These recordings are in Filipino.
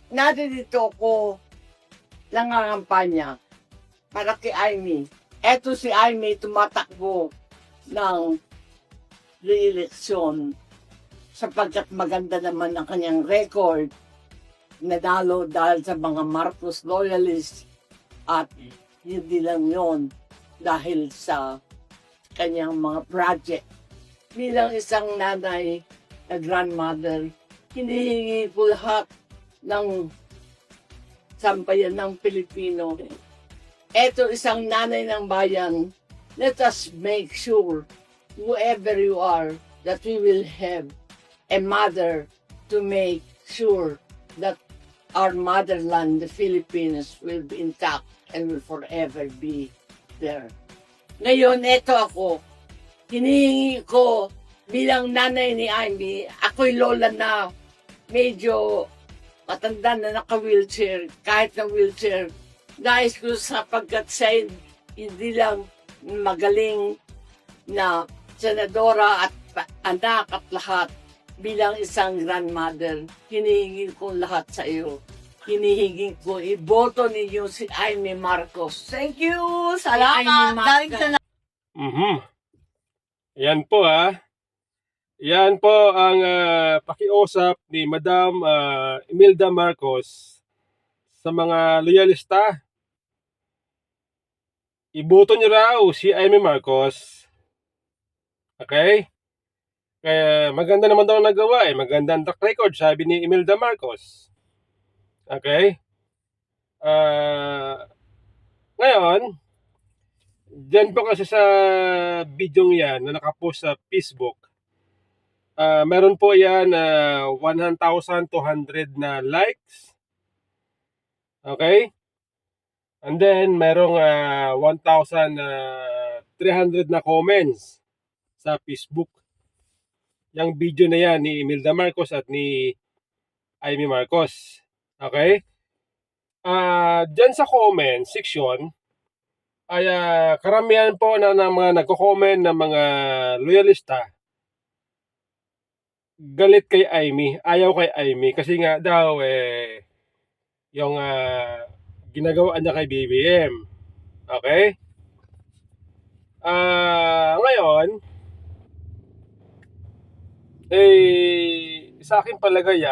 Narito ko nangangampanya para kay Amy. Eto si Amy tumatakbo ng re-eleksyon sapagkat maganda naman ang kanyang record. Nanalo dahil sa mga Marcos loyalists at hindi lang yon dahil sa kanyang mga project. Bilang isang nanay na grandmother, hinihingi ko lahat ng sambayan ng Pilipino. Eto isang nanay ng bayan, let us make sure, whoever you are, that we will have a mother to make sure that our motherland, the Philippines, will be intact and will forever be there. Ngayon, eto ako, hinihingi ko bilang nanay ni Amy, ako'y lola na, medyo matanda na naka-wheelchair, kahit na wheelchair, nais ko sapagkat siya hindi lang magaling na senadora at anak at lahat, bilang isang grandmother, hinihingi ko lahat sa iyo. Hinihingi ko, iboto ninyo si Amy Marcos. Thank you! Salamat! Galing sa Yan po Yan po ang pakiusap ni Madam Imelda Marcos sa mga loyalista. Iboto niyo raw si Amy Marcos. Okay? Kaya maganda naman daw nagawa magandang track record, sabi ni Imelda Marcos. Okay? Ngayon, dyan po kasi sa video yan na nakapost sa Facebook, meron po yan 1,200 na likes. Okay? And then, merong 1,300 na comments sa Facebook. Yung video na yan ni Imelda Marcos at ni Amy Marcos. Okay? Dyan sa comment section, ay karamihan po na mga nagko-comment ng mga loyalista galit kay Amy, ayaw kay Amy kasi nga daw yung ginagawa niya kay BBM. Okay? Ngayon, sa akin palagay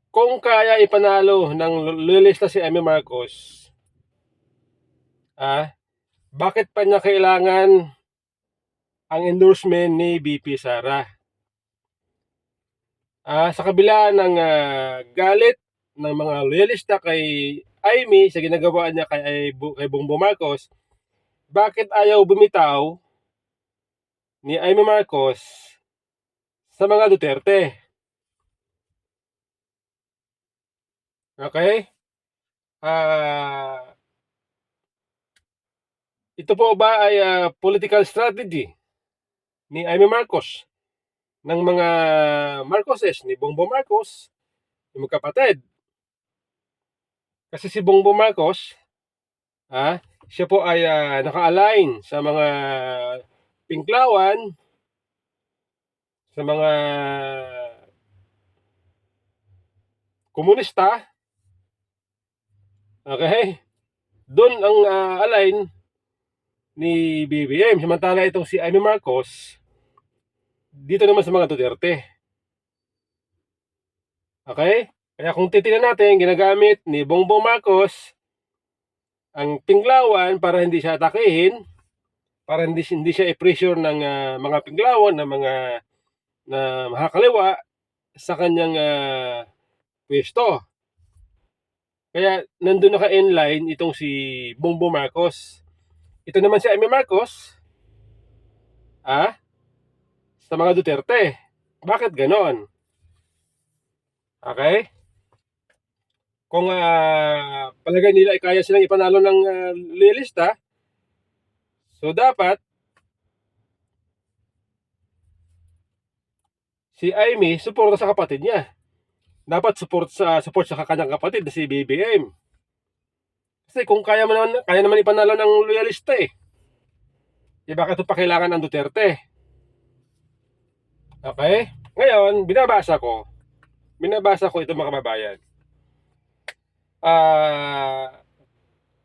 kung kaya ipanalo ng loyalista si Amy Marcos, bakit pa niya kailangan ang endorsement ni BP Sara? Sa kabila ng galit ng mga loyalista kay Amy sa ginagawa niya kay Bongbong Marcos, bakit ayaw bumitaw ni Amy Marcos sa mga Duterte? Okay? Ito po ba ay political strategy ni Amy Marcos, ng mga Marcoses, ni Bongbong Marcos, yung magkapatid? Kasi si Bongbong Marcos, siya po ay naka-align sa mga Pinklawan, sa mga komunista. Okay? Doon ang align ni BBM. Samantala itong si Amy Marcos, dito naman sa mga Duterte. Okay? Kaya kung titingnan natin, ginagamit ni Bongbong Marcos ang Pinklawan para hindi siya atakihin, para hindi siya i-pressure ng mga Pinklawan, ng mga na makakaliwa sa kanyang pwesto. Kaya nandun naka-inline itong si Bongbong Marcos. Ito naman si Amy Marcos, sa mga Duterte. Bakit ganon? Okay? Kung palagay nila ay kaya silang ipanalo ng loyalista, so dapat si Amy suporta sa kapatid niya. Dapat support sa kanyang kapatid na si BBM. Kasi kung kaya naman ipanalo ng loyalista bakit pa kailangan ng Duterte? Okay? Ngayon, binabasa ko ito mga kababayan.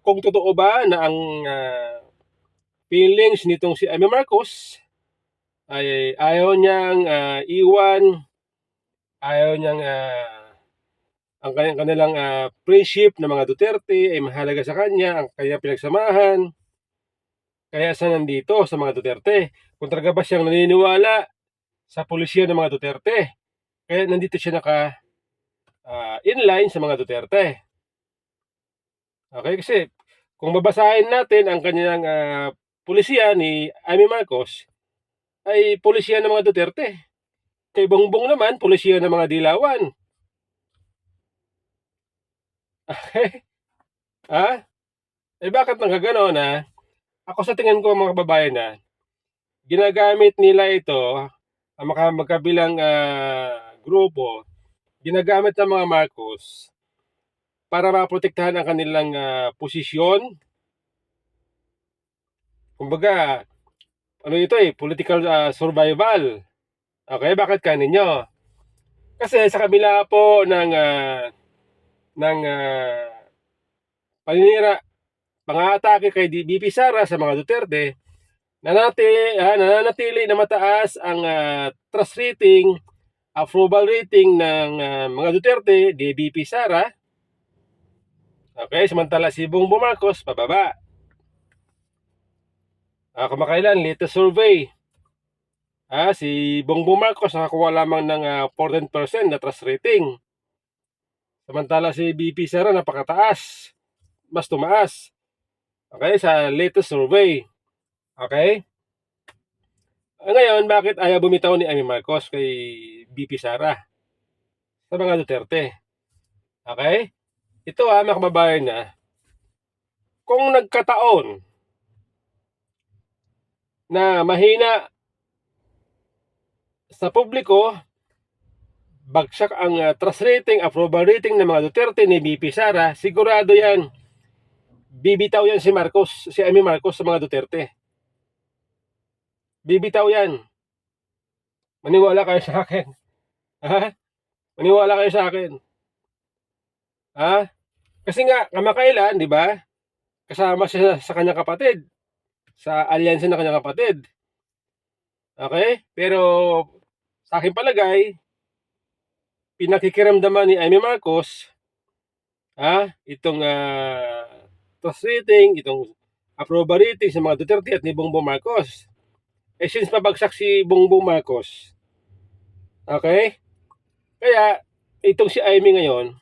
Kung totoo ba na ang feelings nitong si Amy Marcos ay ayaw niyang iwan, ayaw niyang ang kanilang friendship ng mga Duterte ay mahalaga sa kanya, ang kanyang pinagsamahan. Kaya siya nandito sa mga Duterte. Kung talaga ba siyang naniniwala sa pulisya ng mga Duterte, kaya nandito siya inline sa mga Duterte. Okay, kasi kung babasahin natin ang kanyang pulisya ni Amy Marcos, ay pulisya ng mga Duterte. Kay Bongbong naman, pulisya ng mga Dilawan. Okay? Bakit nagkaganon Ako sa tingin ko mga kababayan ginagamit nila ito, ang magkabilang grupo, ginagamit ng mga Marcos para maprotektahan ang kanilang posisyon. Kumbaga, ano ito political survival. Okay, bakit kaninyo? Kasi sa kabila po ng paninira, pang-aatake kay BP Sara sa mga Duterte, nananatili na mataas ang trust rating, approval rating ng mga Duterte, BP Sara. Okay, samantala si Bongbong Marcos, pababa. Kamakailan, latest survey. Si Bongbong Marcos nakakuha lamang ng 14% na trust rating. Samantala si BP Sara napakataas, mas tumaas. Okay, sa latest survey. Okay? Ngayon, bakit ayaw bumitaw ni Amy Marcos kay BP Sara sa mga Duterte? Okay? Ito mga kababayan kung nagkataon na mahina sa publiko, bagsak ang trust rating, approval rating ng mga Duterte ni BP Sara, sigurado yan, bibitaw yan si Amy Marcos sa mga Duterte. Bibitaw yan. Maniwala kayo sa akin. Maniwala kayo sa akin. Kasi nga, kamakailan, di ba? Kasama siya sa kanyang kapatid. Sa alyansa ng kanyang kapatid. Okay? Pero, sa aking palagay, pinakikiramdaman ni Amy Marcos, itong trust rating, itong approval rating sa mga Duterte at ni Bongbong Marcos. Since pabagsak si Bongbong Marcos, okay? Kaya, itong si Amy ngayon,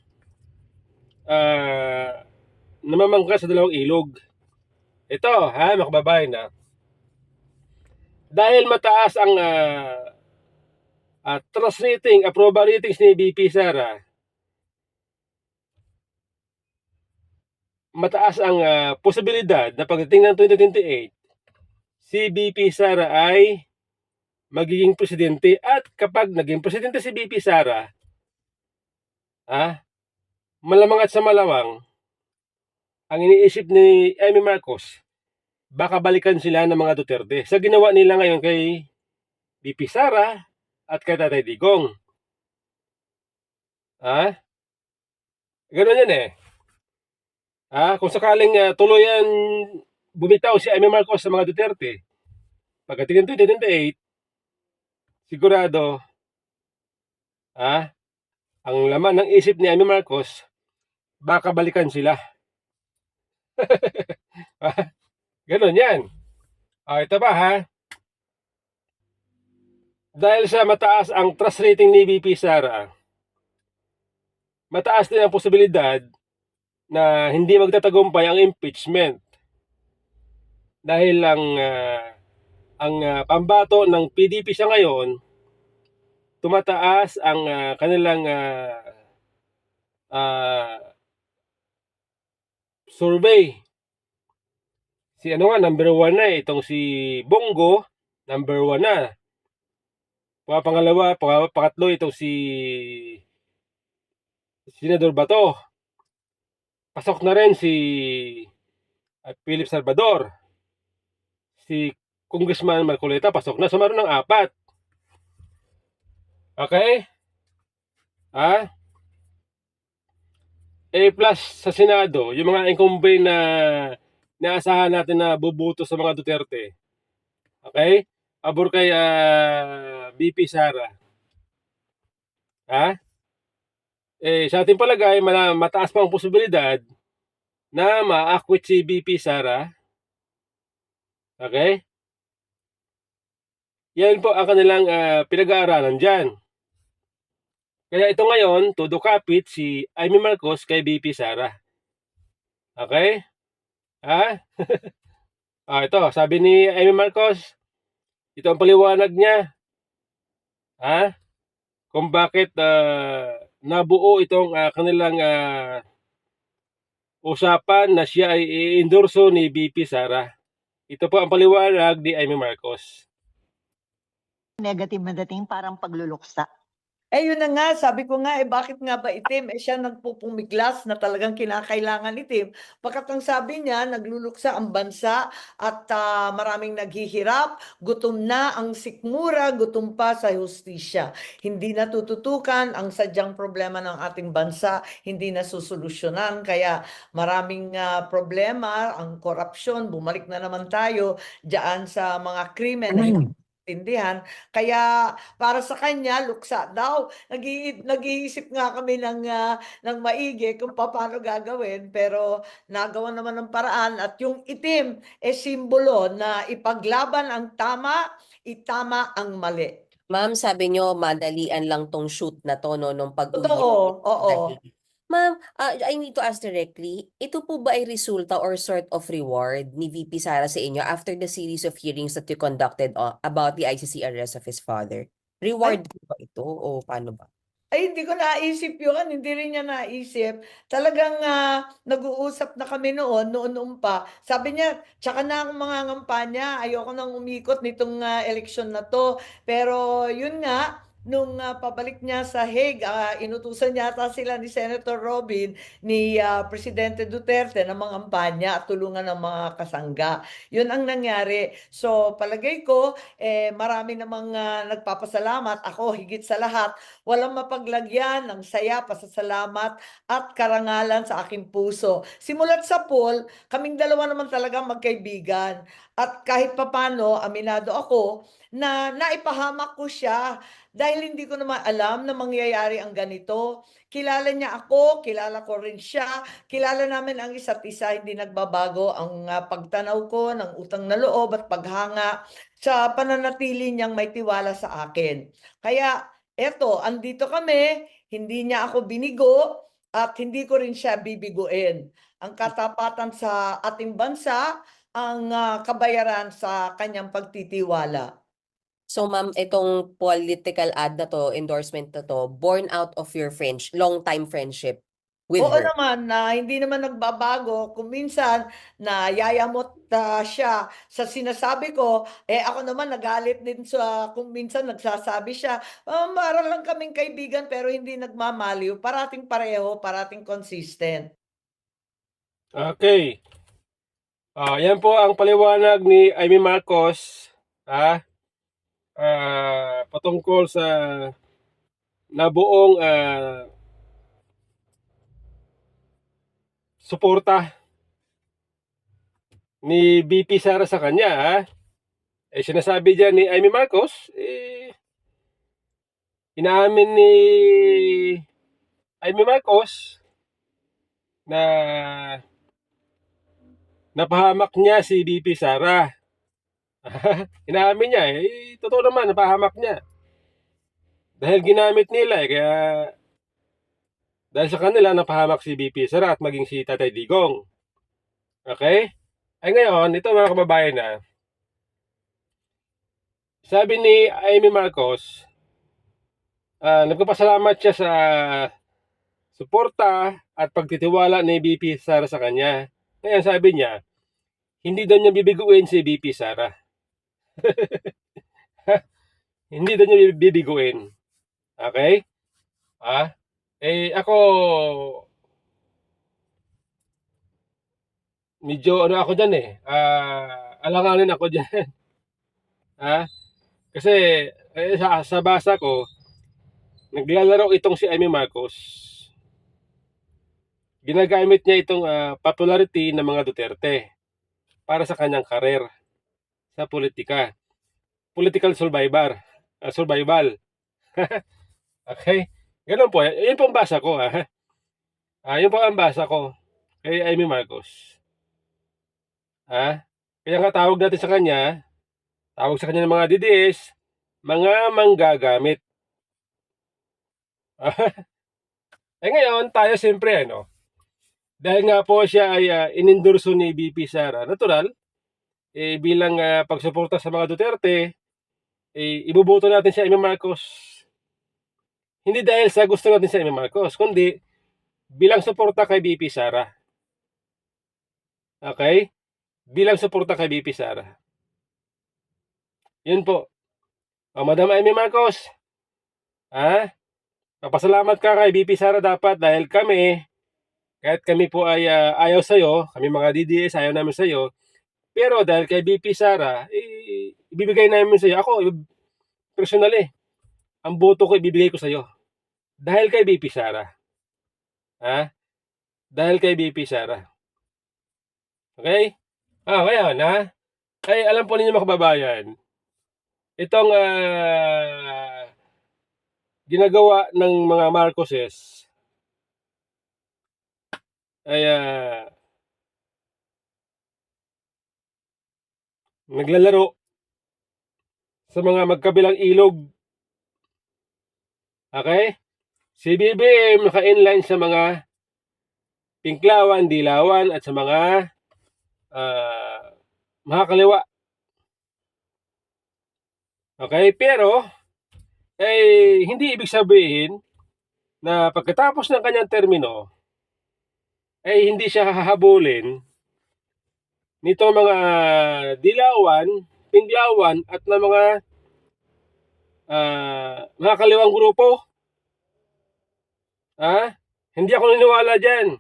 namamangka sa dalawang ilog. Ito, mga kababayan dahil mataas ang trust rating, approval ratings ni BP Sara, mataas ang posibilidad na pagdating ng 2028, si BP Sara ay magiging presidente. At kapag naging presidente si BP Sara, malamang at sa malawang, ang iniisip ni Amy Marcos, baka balikan sila ng mga Duterte sa ginawa nila ngayon kay BP Sara at kay Tatay Digong. Ganun yan kung sakaling tuluyan bumitaw si Amy Marcos sa mga Duterte, pagdating ng 2028, sigurado, ang laman ng isip ni Amy Marcos, baka balikan sila. Ganun yan. Ito ba dahil sa mataas ang trust rating ni BP Sara, mataas din ang posibilidad na hindi magtatagumpay ang impeachment. Dahil ang pambato ng PDP sa ngayon, tumataas ang kanilang survey. Si number 1 itong si Bongo, number 1 pangalawa, pangatlo itong si Senador Bato. Pasok na rin si Philip Salvador. Si Congressman Marcoleta pasok na, so meron ng 4. Okay? Ah? Plus sa Senado, yung mga incumbent na naasahan natin na bubuto sa mga Duterte. Okay? Abor kay BP Sara. Ha? Sa ating palagay, mataas pa ang posibilidad na ma-acquit si BP Sara. Okay? Yan po ang kanilang pinag-aaralan dyan. Kaya ito ngayon, todo kapit si Amy Marcos kay BP Sara. Okay? Ha? Ito, sabi ni Amy Marcos, ito ang paliwanag niya. Ha? Kung bakit nabuo itong kanilang usapan na siya ay i-endorso ni BP Sara. Ito po ang paliwanag ni Amy Marcos. Negative na dating parang pagluluksa. Yun na nga, sabi ko nga, bakit nga ba itim? Siya nagpupumiglas na talagang kinakailangan itim. Pagkat ang sabi niya, nagluluksa ang bansa at maraming naghihirap, gutom na ang sikmura, gutom pa sa hustisya. Hindi natututukan ang sadyang problema ng ating bansa, hindi nasusolusyonan. Kaya maraming problema, ang korupsyon, bumalik na naman tayo diyan sa mga krimen na hindi tindihan. Kaya para sa kanya, luksa daw. Nag-iisip nga kami ng maigi kung paano gagawin, pero nagawa naman ng paraan at yung itim simbolo na ipaglaban ang tama, itama ang mali. Ma'am, sabi nyo, madalian lang tong shoot na to, no, nung pag-uwi. Totoo, oo. Ma'am, I need to ask directly, ito po ba ay resulta or sort of reward ni VP Sara sa inyo after the series of hearings that you conducted about the ICC arrest of his father? Reward po ba ito o paano ba? Ay, hindi ko naisip yun. Hindi rin niya naisip. Talagang nag-uusap na kami noon pa. Sabi niya, tsaka na akong mga ngampanya. Ayoko nang umikot nitong eleksyon na to. Pero yun nga, nung pabalik niya sa Hague, inutusan niya ata sila ni Senator Robin, ni Presidente Duterte na mga kampanya at tulungan ng mga kasangga. Yun ang nangyari. So, palagay ko, marami namang nagpapasalamat. Ako, higit sa lahat, walang mapaglagyan ng saya, pasasalamat at karangalan sa aking puso. Simulat sa pool, kaming dalawa naman talaga magkaibigan. At kahit papano, aminado ako na naipahamak ko siya dahil hindi ko naman alam na mangyayari ang ganito. Kilala niya ako, kilala ko rin siya, kilala namin ang isa't isa, hindi nagbabago ang pagtanaw ko ng utang na loob at paghanga sa pananatili niyang may tiwala sa akin. Kaya eto, andito kami, hindi niya ako binigo at hindi ko rin siya bibiguin. Ang katapatan sa ating bansa, ang kabayaran sa kanyang pagtitiwala. So ma'am, itong political ad na to, endorsement na to, born out of your long-time friendship with Oo her. naman, hindi naman nagbabago. Kung minsan, nayayamot siya sa sinasabi ko, ako naman nagalit din kung minsan nagsasabi siya, para lang kaming kaibigan pero hindi nagmamaliw. Parating pareho, parating consistent. Okay. Yan po ang paliwanag ni Amy Marcos patungkol sa nabuong suporta ni BP Sara sa kanya. Sinasabi dyan ni Amy Marcos, inaamin ni Amy Marcos na napahamak niya si BP Sara. Inaamin niya, totoo naman, napahamak niya. Dahil ginamit nila, kaya dahil sa kanila, napahamak si BP Sara at maging si Tatay Digong. Okay? Ay ngayon, ito mga kababayan na, sabi ni Amy Marcos, nagpapasalamat siya sa suporta at pagtitiwala ni BP Sara sa kanya. Ngayon sabi niya, hindi daw niya bibiguin si BP Sara. Hindi daw niya bibiguin. Okay? Ako, medyo ako dyan alanganin ako dyan. Kasi sa basa ko, naglalaro itong si Amy Marcos. Ginagamit niya itong popularity ng mga Duterte para sa kanyang karir sa politika. Political survival. Okay? Ganun po. Yun po ang basa ko. Yun po ang basa ko kay Amy Marcos. Kaya nga tawag sa kanya ng mga DDS, mga manggagamit. Ngayon, tayo siyempre, dahil nga po siya ay inendorso ni VP Sara, natural, bilang pagsuporta sa mga Duterte, ibuboto natin si Amy Marcos. Hindi dahil sa gusto natin si Amy Marcos, kundi bilang suporta kay VP Sara. Okay? Bilang suporta kay VP Sara. Yun po. Madam Amy Marcos, papasalamat ka kay VP Sara dapat dahil kami, kahit kami po ay ayaw sa'yo, kami mga DDS ayaw namin sa'yo, pero dahil kay VP Sara, ibibigay namin sa'yo. Ako, personally, ang boto ko ibibigay ko sa'yo. Dahil kay VP Sara. Dahil kay VP Sara. Okay? Ngayon, ay alam po ninyo mga kababayan, itong ginagawa ng mga Marcoses ay naglalaro sa mga magkabilang ilog. Okay? Si BBM naka-inline sa mga Pinklawan, Dilawan at sa mga makakaliwa. Okay? Pero hindi ibig sabihin na pagkatapos ng kanyang termino ay hindi siya hahabulin nito mga Dilawan, Pinklawan at na mga makakaliwang grupo. Hindi ako naniniwala dyan.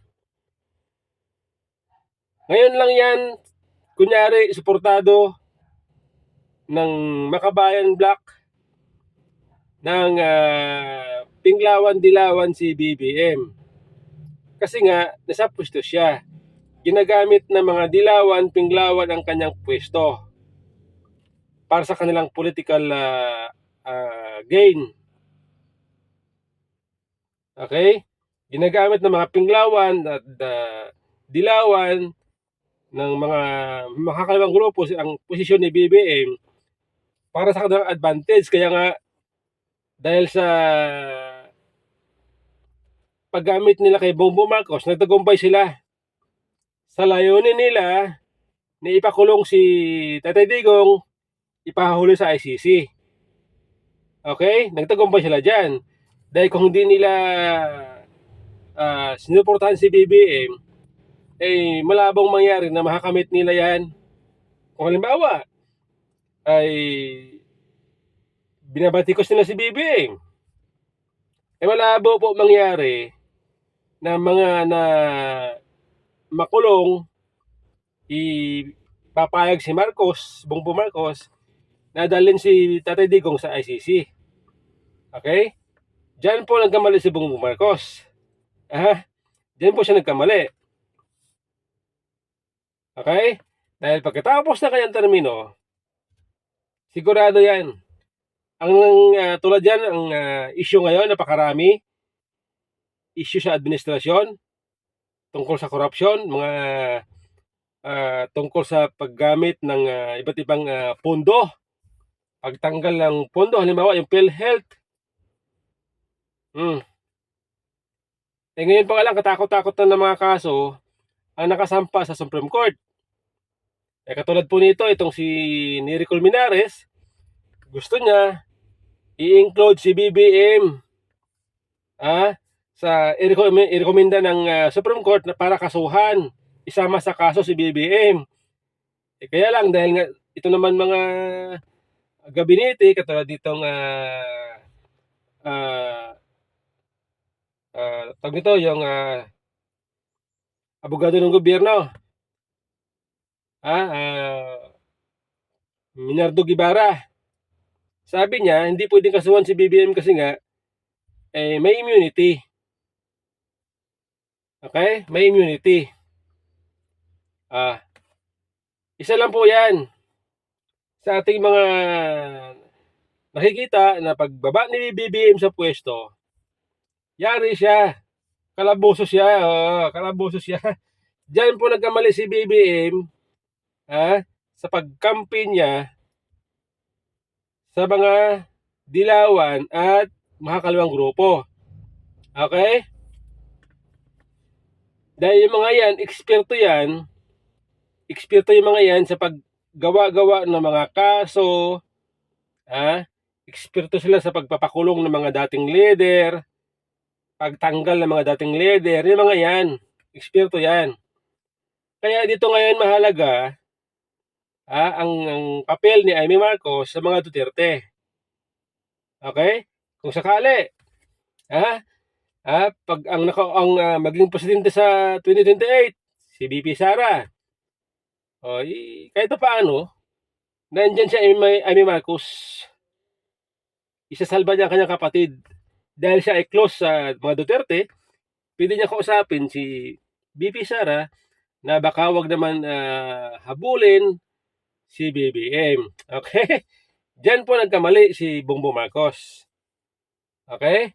Ngayon lang yan, kunyari, suportado ng Makabayan Black, ng Pinklawan, Dilawan si BBM. Kasi nga, nasa pwesto siya. Ginagamit ng mga Dilawan, Pinklawan ang kanyang pwesto para sa kanilang political gain. Okay? Ginagamit ng mga Pinklawan at Dilawan ng mga makakaliwang grupo ang posisyon ni BBM para sa kanilang advantage. Kaya nga, dahil sa paggamit nila kay Bongbong Marcos, nagtagumpay sila sa layunin nila na ipakulong si Tatay Digong, ipahuli sa ICC. Okay? Nagtagumpay sila dyan. Dahil kung hindi nila sinuportahan si BBM, malabong mangyari na makakamit nila yan. Kung halimbawa, ay binabatikos nila si BBM, malabo po mangyari na mga na makulong, ipapayag si Bongbong Marcos, na dalhin si Tatay Digong sa ICC. Okay? Diyan po nagkamali si Bongbong Marcos. Diyan po siya nagkamali. Okay? Dahil pagkatapos na kanyang termino, sigurado yan. Ang tulad yan, ang issue ngayon, napakarami. Issue sa administrasyon, tungkol sa korupsyon, mga tungkol sa paggamit ng iba't ibang pondo, pagtanggal ng pondo, halimbawa yung PhilHealth. Ngayon pa nga lang, katakot-takot na ng mga kaso ang nakasampa sa Supreme Court. Katulad po nito, itong si Nery Colmenares, gusto niya i-include si BBM sa i-rekomenda ng Supreme Court na para kasuhan, isama sa kaso si BBM. Kaya lang, dahil nga ito naman mga gabinete, katulad ditong tawag nito, yung abogado ng gobyerno, Minardo Guevara. Sabi niya, hindi pwedeng kasuhan si BBM kasi nga may immunity. Okay? May immunity. Isa lang po yan sa ating mga nakikita na pagbaba ni BBM sa pwesto, yari siya. Kalaboso siya. Kalaboso siya. Diyan po nagkamali si BBM sa pagkampi niya sa mga dilawan at makakalawang grupo. Okay? Dahil yung mga yan, eksperto yung mga yan sa paggawa-gawa ng mga kaso, eksperto sila sa pagpapakulong ng mga dating leader, pagtanggal ng mga dating leader, yung mga yan, eksperto yan. Kaya dito ngayon mahalaga ang papel ni Amy Marcos sa mga Duterte. Okay? Kung sakali, pag maging presidente sa 2028, si VP Sara, kahit pa paano, nandyan siya Amy Marcos. Isasalba niya ang kanyang kapatid. Dahil siya ay close sa mga Duterte, pwede niya kausapin si VP Sara na baka wag naman habulin si BBM. Okay? Diyan po nagkamali si Bongbong Marcos. Okay?